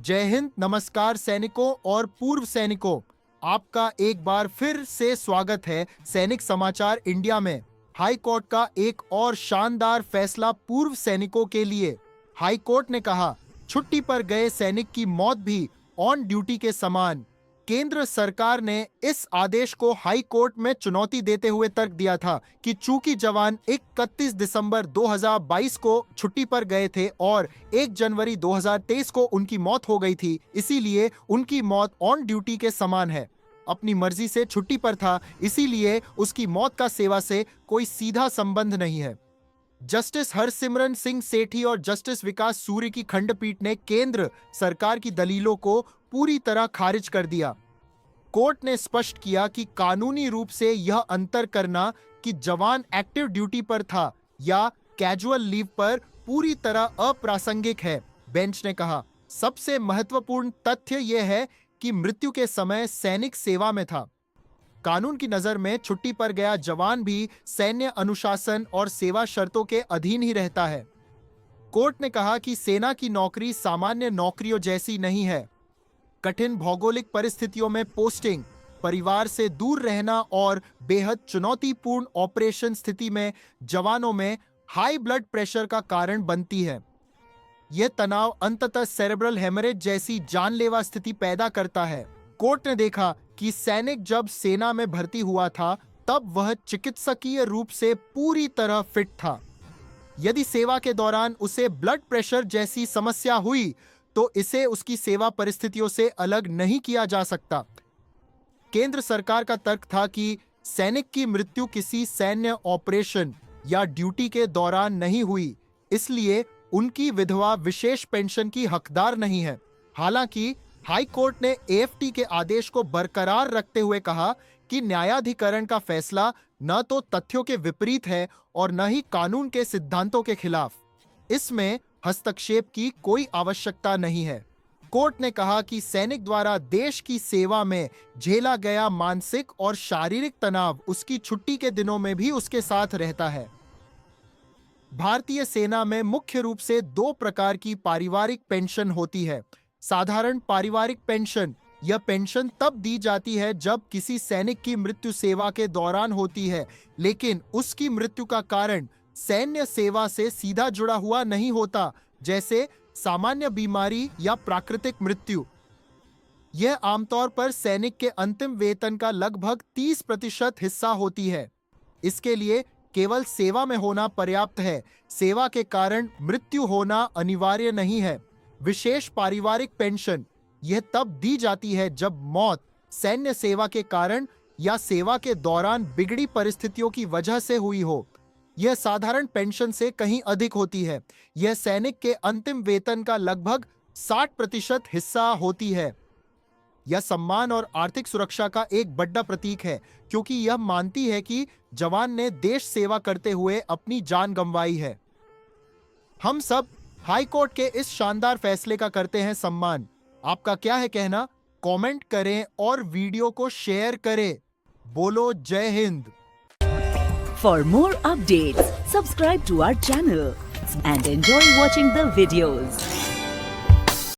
जय हिंद, नमस्कार सैनिकों और पूर्व सैनिकों। आपका एक बार फिर से स्वागत है सैनिक समाचार इंडिया में। हाई कोर्ट का एक और शानदार फैसला पूर्व सैनिकों के लिए। हाई कोर्ट ने कहा, छुट्टी पर गए सैनिक की मौत भी ऑन ड्यूटी के समान। केंद्र सरकार ने इस आदेश को हाई कोर्ट में चुनौती देते हुए तर्क दिया था कि चूंकि जवान 31 दिसंबर 2022 को छुट्टी पर गए थे और 1 जनवरी 2023 को उनकी मौत हो गई थी, इसीलिए उनकी मौत ऑन ड्यूटी के समान है। अपनी मर्जी से छुट्टी पर था, इसीलिए उसकी मौत का सेवा से कोई सीधा संबंध नहीं है। जस्टिस हरसिमरन सिंह सेठी और जस्टिस विकास सूर्य की खंडपीठ ने केंद्र सरकार की दलीलों को पूरी तरह खारिज कर दिया। कोर्ट ने स्पष्ट किया कि कानूनी रूप से यह अंतर करना कि जवान एक्टिव ड्यूटी पर था या कैजुअल लीव पर पूरी तरह अप्रासंगिक है। बेंच ने कहा, सबसे महत्वपूर्ण तथ्य यह है कि मृत्यु के समय सैनिक सेवा में था। कानून की नजर में छुट्टी पर गया जवान भी सैन्य अनुशासन और सेवा शर्तों के अधीन ही रहता है। कोर्ट ने कहा कि सेना की नौकरी सामान्य नौकरियों जैसी नहीं है। कठिन भौगोलिक परिस्थितियों में पोस्टिंग, परिवार से दूर रहना और बेहद चुनौतीपूर्ण ऑपरेशन स्थिति में जवानों में हाई ब्लड प्रेशर का कारण बनती है। यह तनाव अंततः सेरेब्रल हेमरेज जैसी जानलेवा स्थिति पैदा करता है। कोर्ट ने देखा कि सैनिक जब सेना में भर्ती हुआ था तब वह चिकित्सकीय रूप से पूरी तरह फिट था। यदि सेवा के दौरान उसे ब्लड प्रेशर जैसी समस्या हुई तो इसे उसकी सेवा परिस्थितियों से अलग नहीं किया जा सकता। केंद्र सरकार का तर्क था कि सैनिक की मृत्यु किसी सैन्य ऑपरेशन या ड्यूटी के दौरान नहीं हुई, इसलिए उनकी विधवा विशेष पेंशन की हकदार नहीं है। हालांकि हाई कोर्ट ने एएफटी के आदेश को बरकरार रखते हुए कहा कि न्यायाधिकरण का फैसला न तो तथ्यों के विपरीत है और न ही कानून के सिद्धांतों के खिलाफ। इसमें हस्तक्षेप की कोई आवश्यकता नहीं है। कोर्ट ने कहा कि सैनिक द्वारा देश की सेवा में झेला गया मानसिक और शारीरिक तनाव उसकी छुट्टी के दिनों में भी उसके साथ रहता है। भारतीय सेना में मुख्य रूप से 2 प्रकार की पारिवारिक पेंशन होती है। साधारण पारिवारिक पेंशन, यह पेंशन तब दी जाती है जब किसी सैनिक की मृत्यु सेवा के दौरान होती है, लेकिन उसकी मृत्यु का कारण सैन्य सेवा से सीधा जुड़ा हुआ नहीं होता, जैसे सामान्य बीमारी या प्राकृतिक मृत्यु। यह आमतौर पर सैनिक के अंतिम वेतन का लगभग 30% हिस्सा होती है। इसके लिए केवल सेवा में होना पर्याप्त है, सेवा के कारण मृत्यु होना अनिवार्य नहीं है। विशेष पारिवारिक पेंशन यह तब दी जाती है जब मौत सैन्य सेवा के कारण या सेवा के दौरान बिगड़ी परिस्थितियों की वजह से हुई हो। यह साधारण पेंशन से कहीं अधिक होती है। यह सैनिक के अंतिम वेतन का लगभग 60% हिस्सा होती है। यह सम्मान और आर्थिक सुरक्षा का एक बड़ा प्रतीक है, क्योंकि यह मानती है कि जवान ने देश सेवा करते हुए अपनी जान गंवाई है। हम सब हाई कोर्ट के इस शानदार फैसले का करते हैं सम्मान। आपका क्या है कहना? कमेंट करें और वीडियो को शेयर करें। बोलो जय Hind. For more updates, subscribe to our channel and enjoy watching the videos.